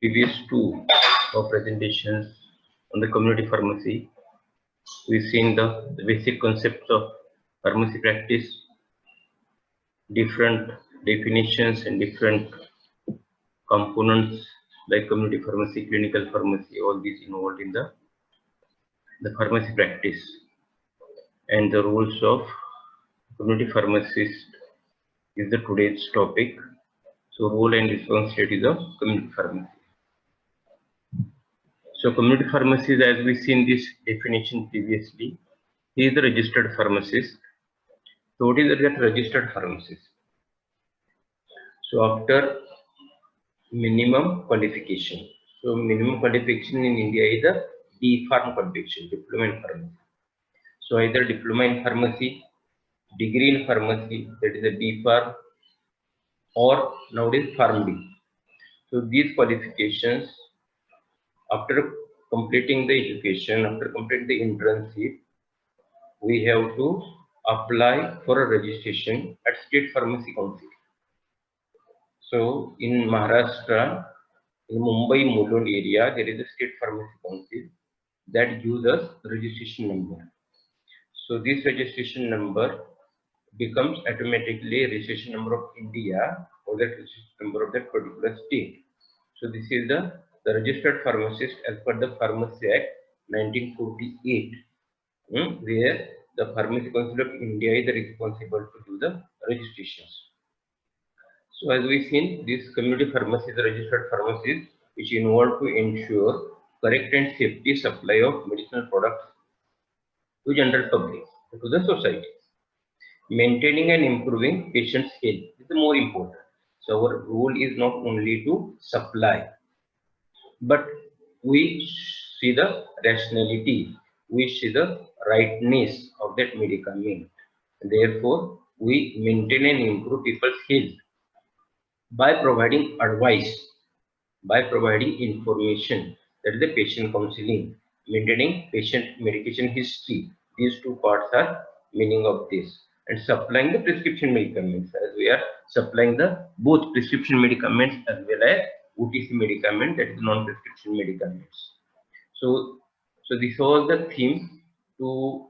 Previous two presentations on the community pharmacy, we've seen the basic concepts of pharmacy practice, different definitions and different components like community pharmacy, clinical pharmacy, all these involved in the pharmacy practice, and the roles of community pharmacist is the today's topic. So role and responsibility of community pharmacy. So community pharmacist, as we seen this definition previously, he is the registered pharmacist. So what is that registered pharmacist? So after minimum qualification. So minimum qualification in India is the D-Pharm qualification, diploma in pharmacy. So either diploma in pharmacy, degree in pharmacy, that is a D-Pharm, or nowadays Pharm D. So these qualifications, after completing the education, after completing the internship, we have to apply for a registration at State Pharmacy Council. So in Maharashtra, in Mumbai Mulund area, there is a State Pharmacy Council that gives us registration number. So this registration number becomes automatically a registration number of India or that registration number of that particular state. So this is the registered pharmacist as per the Pharmacy Act 1948, where the Pharmacy Council of India is responsible to do the registrations. So as we seen, this community pharmacy is a registered pharmacist which involved to ensure correct and safety supply of medicinal products to general public, to the society. Maintaining and improving patients' health is the more important. So our role is not only to supply, but we see the rationality, we see the rightness of that medicament. Therefore, we maintain and improve people's health by providing advice, by providing information, that is the patient counseling, maintaining patient medication history. These two parts are meaning of this, and supplying the prescription medicaments, as we are supplying the both prescription medicaments as well as OTC medicament, that is non-prescription medicaments. So this was the theme to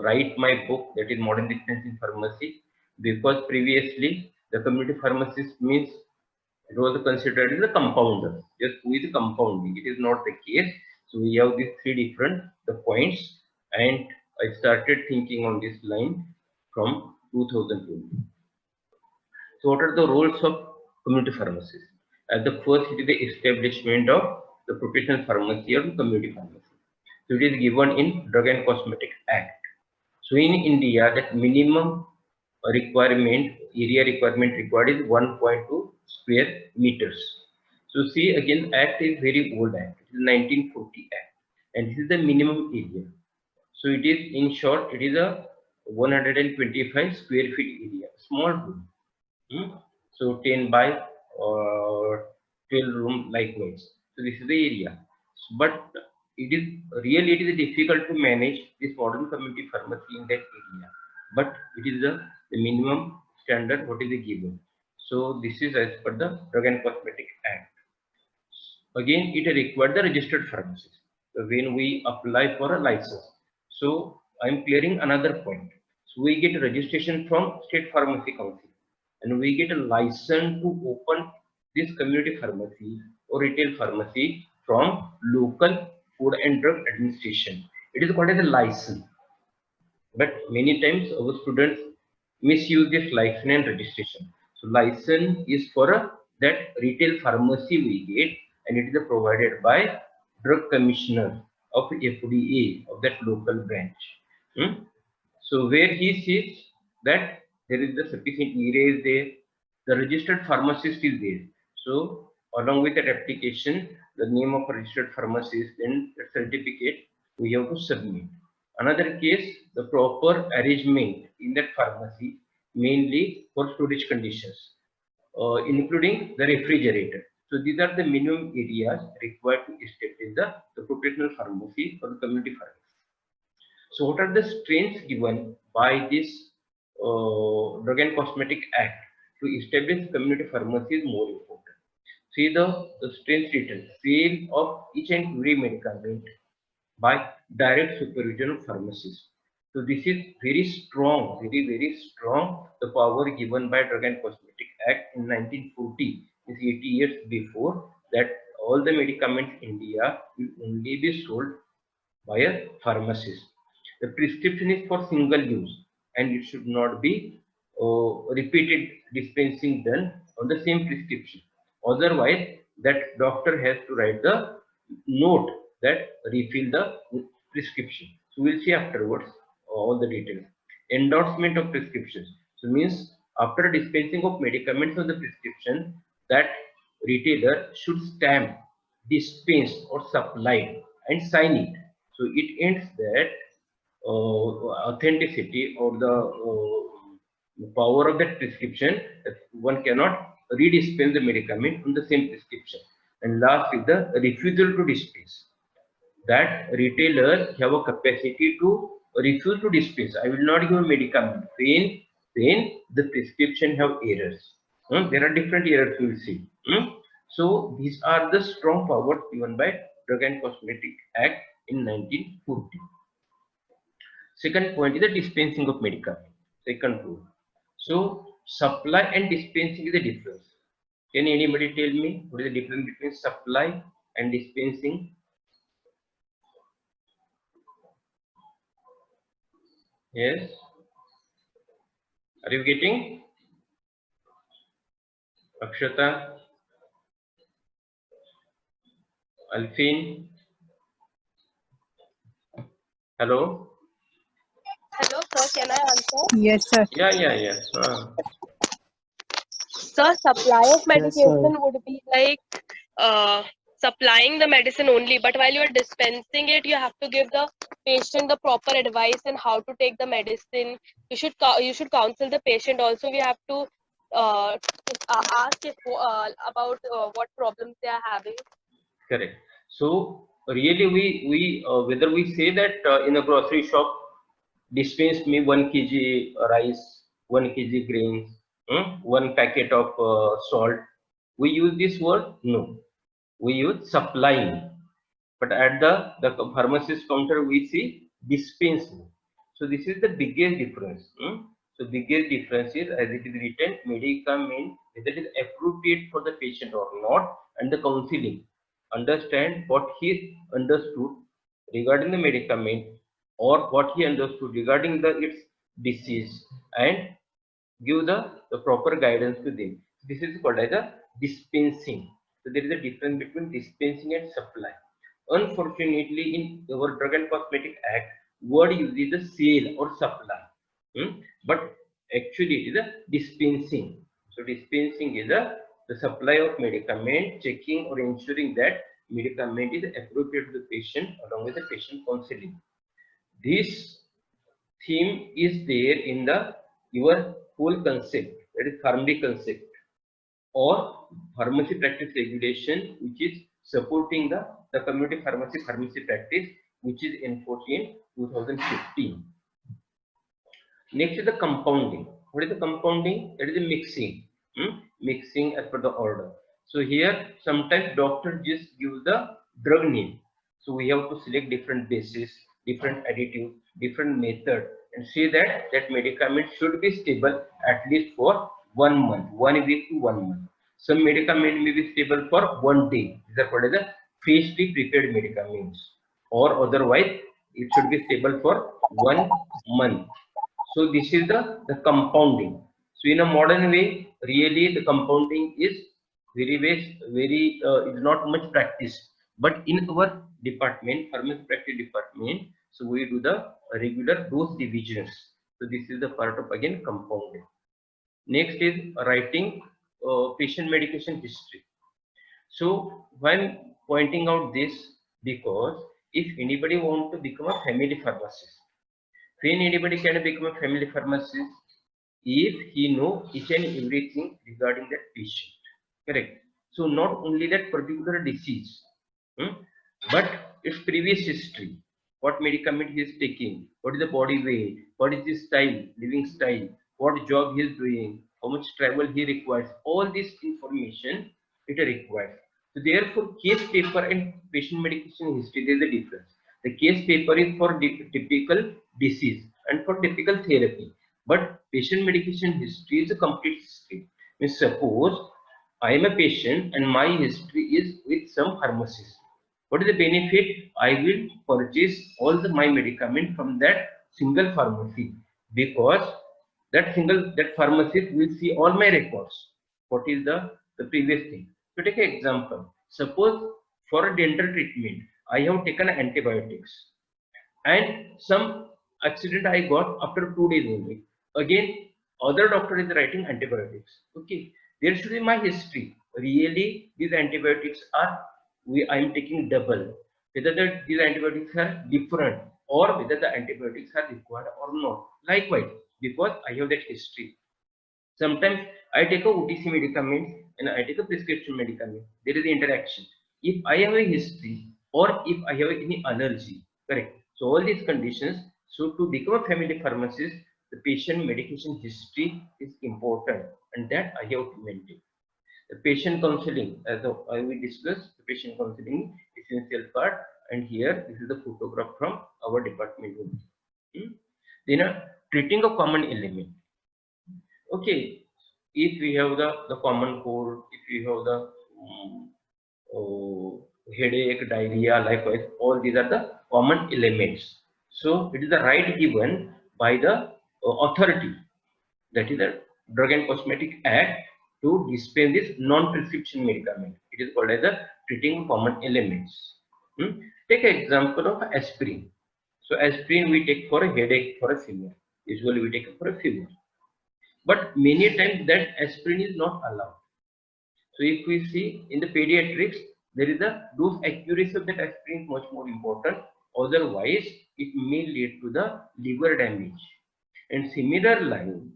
write my book, that is Modern Difference in Pharmacy, because previously the community pharmacist means it was considered as a compounder, just who is compounding. It is not the case. So we have these three different points, and I started thinking on this line from 2020. So what are the roles of community pharmacists? At the first, it is the establishment of the professional pharmacy or community pharmacy. So it is given in Drug and Cosmetic Act. So in India, that minimum requirement, area requirement required is 1.2 square meters. So see, again, Act is very old Act. It is 1940 Act, and this is the minimum area. So it is, in short, it is a 125 square feet area, small room. So 10 by 12 room likewise. So this is the area. But it is difficult to manage this modern community pharmacy in that area. But it is the minimum standard what is given. So this is as per the Drug and Cosmetic Act. Again, it required the registered pharmacist when we apply for a license. So I am clearing another point. So we get registration from State Pharmacy Council, and we get a license to open this community pharmacy or retail pharmacy from local Food and Drug Administration. It is called as a license. But many times our students misuse this license and registration. So license is for that retail pharmacy we get, and it is provided by Drug Commissioner of FDA of that local branch. So where he sees that there is the sufficient area is there, the registered pharmacist is there. So along with that application, the name of a registered pharmacist, then the certificate we have to submit. Another case, the proper arrangement in that pharmacy, mainly for storage conditions, including the refrigerator. So these are the minimum areas required to establish the professional pharmacy or the community pharmacy. So what are the strengths given by this Drug and Cosmetic Act to establish community pharmacy is more important. See the strength written, sale of each and every medicament by direct supervision of pharmacists. So this is very strong, very strong. The power given by Drug and Cosmetic Act in 1940 is 80 years before that all the medicaments in India will only be sold by a pharmacist. The prescription is for single use and it should not be repeated dispensing done on the same prescription. Otherwise, that doctor has to write the note that refill the prescription. So we'll see afterwards all the details. Endorsement of prescriptions. So means after dispensing of medicaments on the prescription, that retailer should stamp dispensed or supplied and sign it. So it ends that authenticity or the power of that prescription that one cannot redispense the medicament on the same prescription. And last is the refusal to dispense. That retailer have a capacity to refuse to dispense. I will not give a medicament when the prescription have errors. There are different errors we will see. So these are the strong powers given by Drug and Cosmetic Act in 1940. Second point is the dispensing of medicament. Second rule. So supply and dispensing is the difference. Can anybody tell me what is the difference between supply and dispensing? Yes. Are you getting? Akshata? Alfin? Hello? Hello, sir. Can I answer? Yes, sir. Yeah. Sir, supply of Yes, medication sir. would be like supplying the medicine only, but while you are dispensing it, you have to give the patient the proper advice on how to take the medicine. You should counsel the patient. Also, we have to ask if, about what problems they are having. Correct. So really we whether we say that in a grocery shop dispense me 1 kg rice, 1 kg grains, 1 packet of salt. We use this word? No. We use supplying. But at the pharmacist counter we see dispense me. So this is the biggest difference. So biggest difference is as it is written medicament whether it is appropriate for the patient or not and the counseling. Understand what he understood regarding the medicament or what he understood regarding its disease and give the proper guidance to them. This is called as a dispensing. So there is a difference between dispensing and supply. Unfortunately, in our Drug and Cosmetic Act, word uses the sale or supply, but actually it is a dispensing. So dispensing is the supply of medicament, checking or ensuring that medicament is appropriate to the patient along with the patient counseling. This theme is there in the your whole concept, that is pharmacy concept or pharmacy practice regulation, which is supporting the community pharmacy practice, which is enforced in 2015. Next is the compounding. What is the compounding? That is the mixing. Mixing as per the order. So here sometimes doctor just give the drug name. So we have to select different bases, different additive, different method, and say that that medicament should be stable at least for 1 month, 1 week to 1 month. Some medicament may be stable for 1 day. These are called as the freshly prepared medicaments. Or otherwise, it should be stable for 1 month. So this is the compounding. So in a modern way, really the compounding is is not much practiced. But in our department, pharmacy practice department, so we do the regular dose divisions. So this is the part of again compounding. Next is writing patient medication history. So when pointing out this, because if anybody want to become a family pharmacist, when anybody can become a family pharmacist if he know each and everything regarding that patient. Correct. So not only that particular disease, but its previous history, what medicament he is taking, what is the body weight, what is his style, living style, what job he is doing, how much travel he requires. All this information it requires. So therefore, case paper and patient medication history, there is a difference. The case paper is for typical disease and for typical therapy, but patient medication history is a complete history. Means suppose I am a patient and my history is with some pharmacist. What is the benefit? I will purchase all my medicament from that single pharmacy, because that pharmacist will see all my records. What is the previous thing? To take an example, suppose for a dental treatment, I have taken antibiotics and some accident I got after 2 days only. Again, other doctor is writing antibiotics. Okay, there should be my history. Really, these antibiotics are I am taking double. Whether these antibiotics are different or whether the antibiotics are required or not. Likewise, because I have that history. Sometimes I take a OTC medicament and I take a prescription medicament. There is interaction. If I have a history or if I have any allergy, correct. So all these conditions. So to become a family pharmacist, the patient medication history is important, and that I have to maintain. The patient counseling, as we discussed, the patient counseling essential part, and here this is the photograph from our department. Then treating a common element. Okay, if we have the common cold, if we have the headache, diarrhea, likewise, all these are the common elements. So it is the right given by the authority, that is the Drug and Cosmetic Act, to dispense this non-prescription medicament. It is called as the treating common elements. Take an example of aspirin. So aspirin we take for a headache, for a fever. Usually we take it for a fever. But many times that aspirin is not allowed. So if we see in the pediatrics, there is a dose accuracy of that aspirin is much more important. Otherwise, it may lead to the liver damage. And similar line,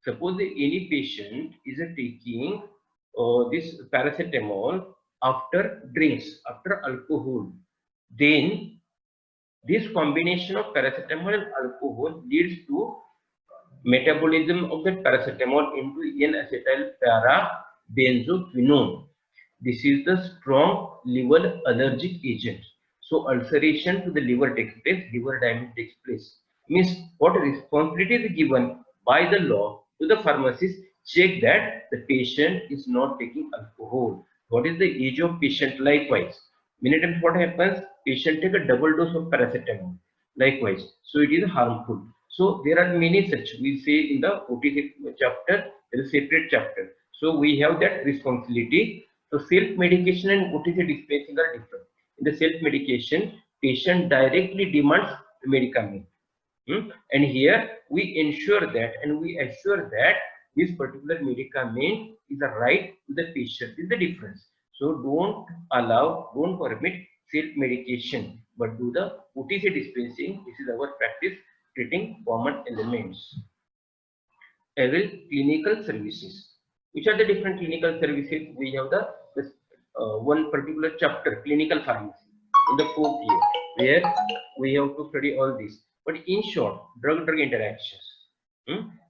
suppose any patient is taking this paracetamol after drinks, after alcohol, then this combination of paracetamol and alcohol leads to metabolism of that paracetamol into N-acetyl para-benzoquinone. This is the strong liver allergic agent. So ulceration to the liver takes place, liver damage takes place. Means what responsibility is given by the law to the pharmacist, check that the patient is not taking alcohol. What is the age of patient? Likewise, many times what happens, patient take a double dose of paracetamol. Likewise, so it is harmful. So there are many such, we say in the OTC chapter, there is a separate chapter. So we have that responsibility. So self-medication and OTC dispensing are different. In the self-medication, patient directly demands the medicament. And here we ensure that and we assure that this particular medicament is a right to the patient. Is the difference. So don't permit self-medication, but do the OTC dispensing. This is our practice, treating common elements. I will clinical services. Which are the different clinical services? We have the one particular chapter, clinical pharmacy, in the 4th year, where we have to study all this. But in short, drug-drug interactions.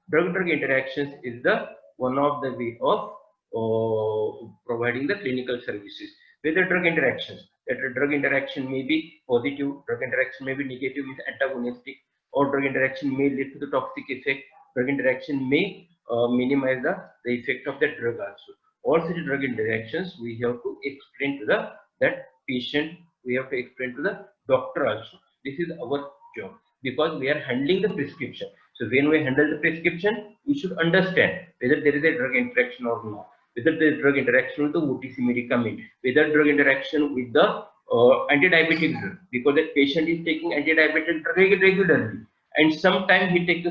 Drug-drug interactions is the one of the way of providing the clinical services. Whether drug interactions, that a drug interaction may be positive, drug interaction may be negative, is antagonistic, or drug interaction may lead to the toxic effect. Drug interaction may minimize the effect of that drug also. All such drug interactions we have to explain to that patient. We have to explain to the doctor also. This is our job, because we are handling the prescription. So when we handle the prescription, we should understand whether there is a drug interaction or not, whether there is drug interaction with the OTC medicament, whether drug interaction with the anti-diabetic drug, because that patient is taking anti-diabetic drug regularly, and sometimes he takes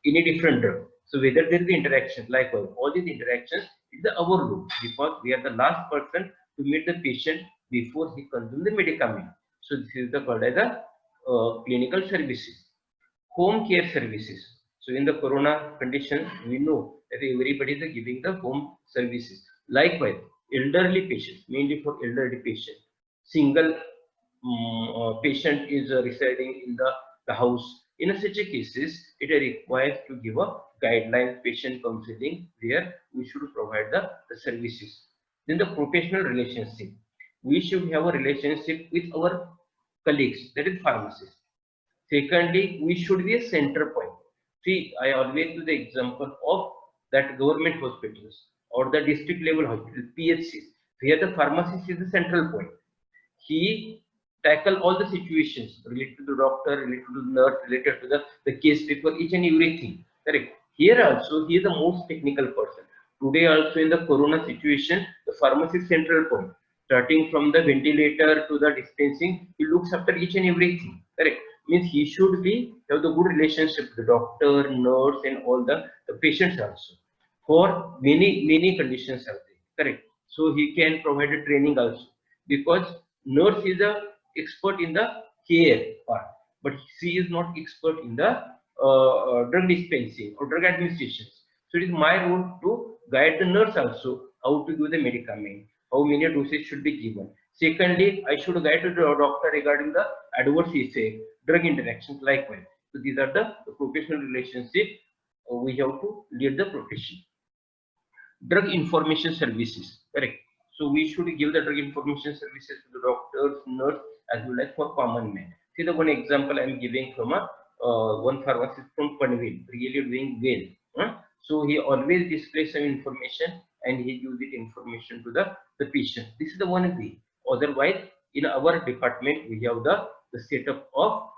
any different drug. So whether there is the interaction, likewise, all these interactions is our role, because we are the last person to meet the patient before he consumes the medicament. So this is the called as the clinical services. Home care services. So in the corona condition, we know that everybody is giving the home services. Likewise, elderly patients, mainly for elderly patients. Single patient is residing in the house. In such a cases, it requires to give a guideline patient counseling, where we should provide the services. Then the professional relationship. We should have a relationship with our colleagues, that is pharmacists. Secondly, we should be a center point. See, I always do the example of that government hospitals or the district level hospital, PHCs. Here the pharmacist is the central point. He tackle all the situations related to the doctor, related to the nurse, related to the case paper, each and everything. Correct. Here also, he is the most technical person. Today also in the corona situation, the pharmacist central point. Starting from the ventilator to the dispensing, he looks after each and everything. Correct. Means he should be have the good relationship with the doctor, nurse, and all the patients also. For many conditions are there. Correct. So he can provide a training also, because nurse is a expert in the care part, but she is not expert in the drug dispensing or drug administration. So it is my role to guide the nurse also how to give the medicament, how many doses should be given. Secondly, I should guide the doctor regarding the adverse effect, drug interactions likewise. So these are the professional relationship we have to lead the profession. Drug information services, correct. So we should give the drug information services to the doctors, nurse, as well as for common man. See the one example I am giving from a one pharmacist from Panvel, really doing well. So he always displays some information and he gives it information to the patient. This is the one way. Otherwise, in our department, we have the setup of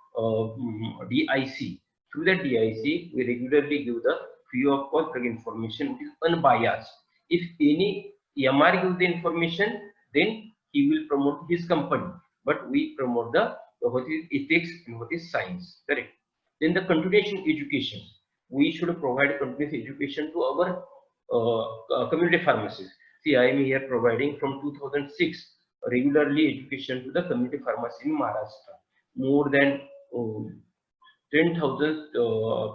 DIC. Through the DIC, we regularly give the free of cost drug information, which is unbiased. If any MR gives the information, then he will promote his company, but we promote the what is ethics and what is science. Correct. Then the continuation education. We should provide continuous education to our community pharmacists. See, I am here providing from 2006 regularly education to the community pharmacy in Maharashtra. More than 10,000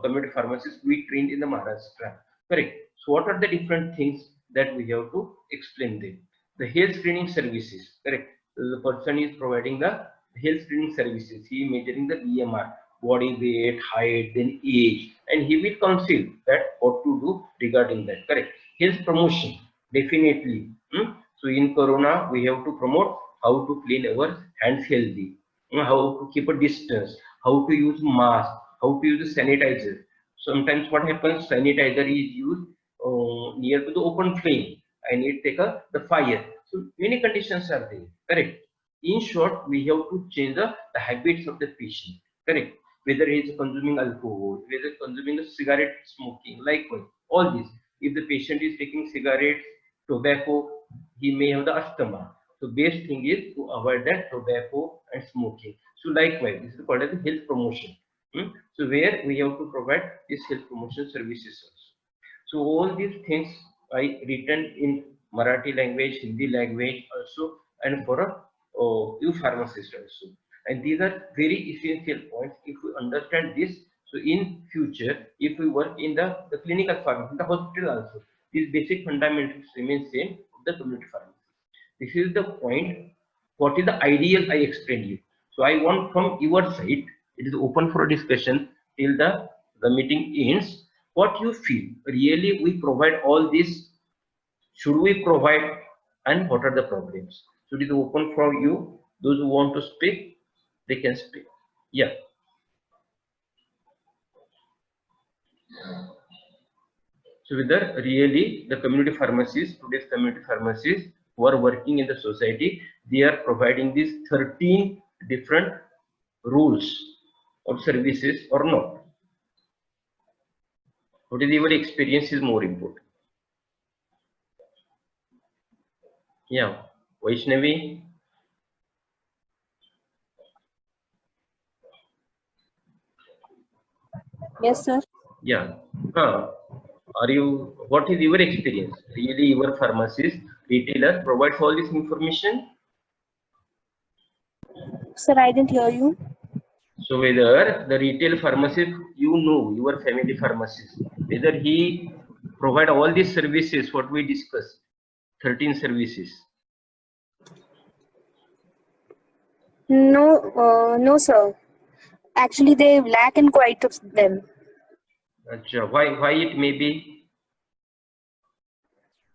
community pharmacists we trained in the Maharashtra. Correct. So what are the different things that we have to explain them? The health screening services. Correct. The person is providing the health screening services. He is measuring the BMR, body weight, height, then age, and he will counsel that what to do regarding that. Correct. Health promotion, definitely. So in Corona, we have to promote how to clean our hands healthy, how to keep a distance, how to use mask, how to use sanitizer. Sometimes what happens, sanitizer is used near to the open flame and it take the fire. So many conditions are there. Correct. In short, we have to change the habits of the patient. Correct. Whether he is consuming alcohol, whether consuming the cigarette smoking, likewise, all this. If the patient is taking cigarettes, tobacco, he may have the asthma. So best thing is to avoid that tobacco and smoking. So likewise, this is called as health promotion. So where we have to provide this health promotion services also. So all these things I written in Marathi language, Hindi language also, and for a you pharmacist also. And these are very essential points. If we understand this, so in future, if we work in the clinical pharmacy, the hospital also, these basic fundamentals remain same of the community pharmacy. This is the point. What is the ideal I explained you. So I want from your side, it is open for discussion till the meeting ends. What you feel, really we provide all this, should we provide, and what are the problems? So it is open for you. Those who want to speak, they can speak. Yeah. So whether really the community pharmacists, today's community pharmacists who are working in the society, they are providing these 13 different rules of services or not? What is your experience is more important? Yeah, Vaishnavi. Yes, sir. Yeah. Are you? What is your experience? Really, your pharmacist, retailer provides all this information? Sir, I didn't hear you. So whether the retail pharmacist, you know, your family pharmacist, whether he provide all these services, what we discussed, 13 services. No, no, sir. Actually, they lack in quite of them. Achha, why it may be?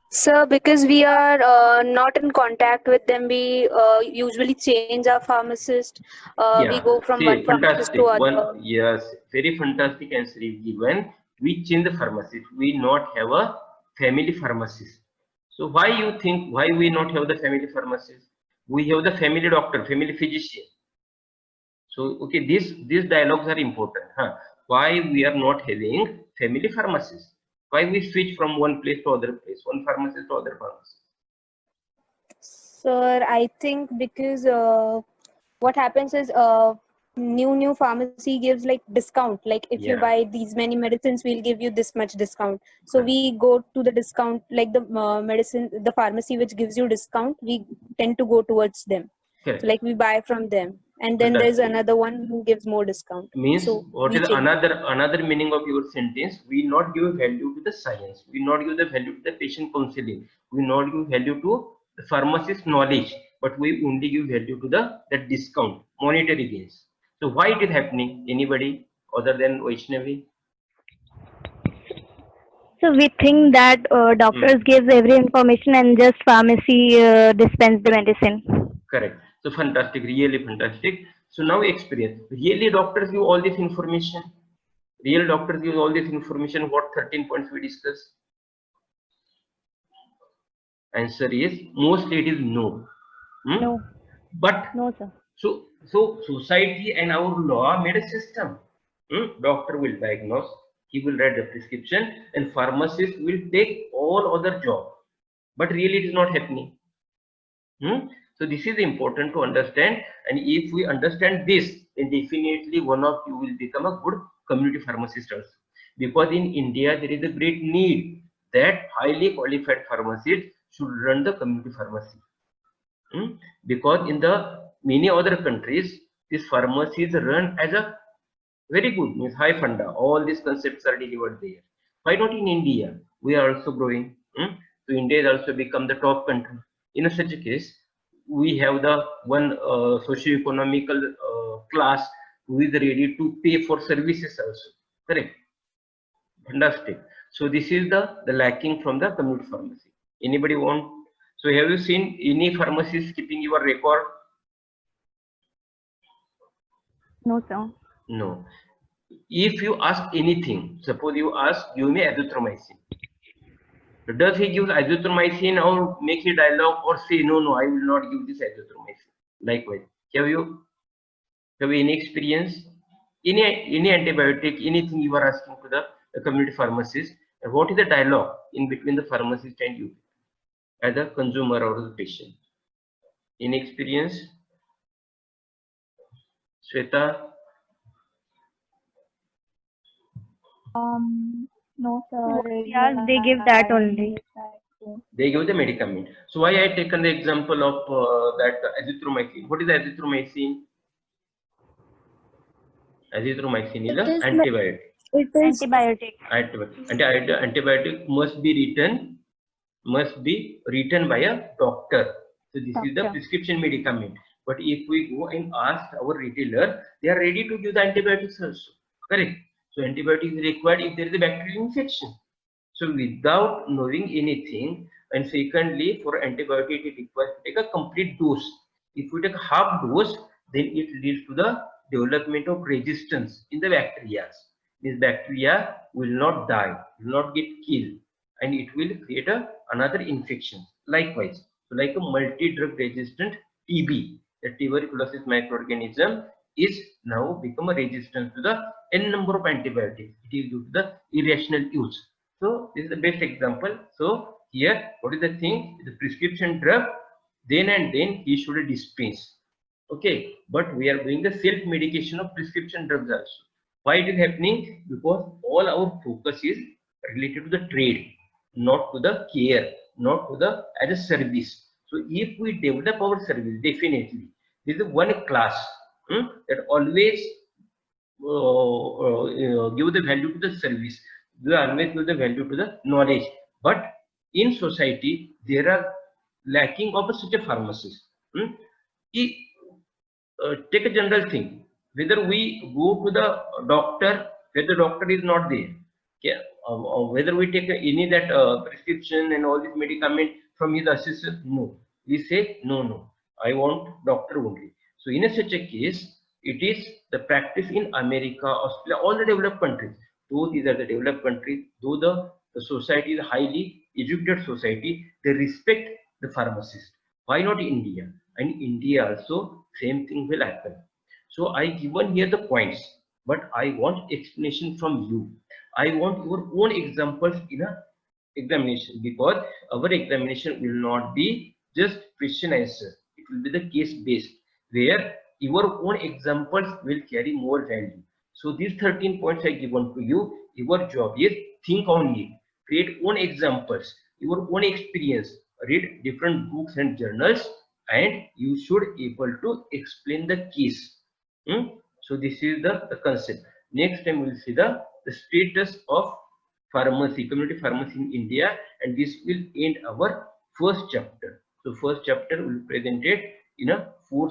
Sir, because we are not in contact with them, we usually change our pharmacist. We Yeah, go from one see, pharmacist to fantastic. other. Yes, very fantastic answer is given. We change the pharmacist. We not have a family pharmacist. So why you think why we not have the family pharmacist? We have the family doctor, family physician. So okay, these dialogues are important. Huh? Why we are not having family pharmacist? Why we switch from one place to other place, one pharmacist to other pharmacist? Sir, I think because what happens is new pharmacy gives like discount. Like if you Yeah, buy these many medicines, we'll give you this much discount. So correct. we go to the discount, like the medicine, the pharmacy which gives you discount. We tend to go towards them. So Correct. like we buy from them, and then there's Fantastic. another one who gives more discount. Means So what we is change. another meaning of your sentence? We not give value to the science. We not give the value to the patient counseling. We not give value to the pharmacist knowledge, but we only give value to the discount, monetary gains. So why it is happening? Anybody other than Vaishnavi? So we think that Hmm. doctors gives every information and just pharmacy dispense the medicine. Correct. So fantastic, really fantastic. So now experience. Really doctors give all this information. Real doctors give all this information. What 13 points we discussed? Answer is mostly it is no. Hmm? No, But no, sir. so society and our law made a system. Doctor will diagnose, he will write the prescription, and pharmacist will take all other job. But really, it is not happening. So this is important to understand, and if we understand this, then definitely one of you will become a good community pharmacist also. Because in India there is a great need that highly qualified pharmacists should run the community pharmacy. Because in the many other countries, these pharmacies run as a very good, means high funda. All these concepts are delivered there. Why not in India? We are also growing. So India has also become the top country. In such a case, we have the one socio-economical class who is ready to pay for services also. Correct. Fantastic. So this is the lacking from the community pharmacy. Anybody want? So have you seen any pharmacist keeping your record? No, sir. No. If you ask anything, suppose you ask, give me azithromycin. Does he give azithromycin or make a dialogue or say, no, no, I will not give this azithromycin? Likewise, have you any experience? Any antibiotic, anything you are asking to the community pharmacist, and what is the dialogue in between the pharmacist and you as a consumer or the patient? Any experience? Shweta? No, sir. Yes, they give that only. They give the medicament. So why I taken the example of that azithromycin? What is azithromycin? Azithromycin is It an is. antibiotic. It is. Antibiotic. Antibiotic must be written by a doctor. So this is the Doctor. prescription medicament. But if we go and ask our retailer, they are ready to give the antibiotics also. Correct. So antibiotic is required if there is a bacterial infection. So without knowing anything, and secondly, for antibiotic, it requires to take a complete dose. If we take half dose, then it leads to the development of resistance in the bacteria. This bacteria will not die, will not get killed, and it will create another infection. Likewise, so like a multi-drug resistant TB, the tuberculosis microorganism is now become a resistant to the n number of antibiotics. It is due to the irrational use. So this is the best example. So here, what is the thing? The prescription drug, then and then he should dispense. Okay, but we are doing the self-medication of prescription drugs also. Why it is happening? Because all our focus is related to the trade, not to the care, not to the as a service. So if we develop our service, definitely this is one class that always give the value to the service. They always give the value to the knowledge. But in society, there are lacking of such a pharmacist. He, take a general thing. Whether we go to the doctor, where the doctor is not there. Okay. whether we take any that prescription and all this medicament from his assistant. No, we say no, I want doctor only. So in such a case, it is the practice in America, Australia, all the developed countries. Though these are the developed countries, though the society is a highly educated society, they respect the pharmacist. Why not India? And India also same thing will happen. So I given here the points, but I want explanation from you. I want your own examples in a examination, because our examination will not be just question answer. It will be the case based, where your own examples will carry more value. So these 13 points I given to you. Your job is think on it, create own examples, your own experience, read different books and journals, and you should able to explain the case. So this is the concept. Next time we'll see the status of pharmacy, community pharmacy in India, and this will end our first chapter. So first chapter will be presented in a 4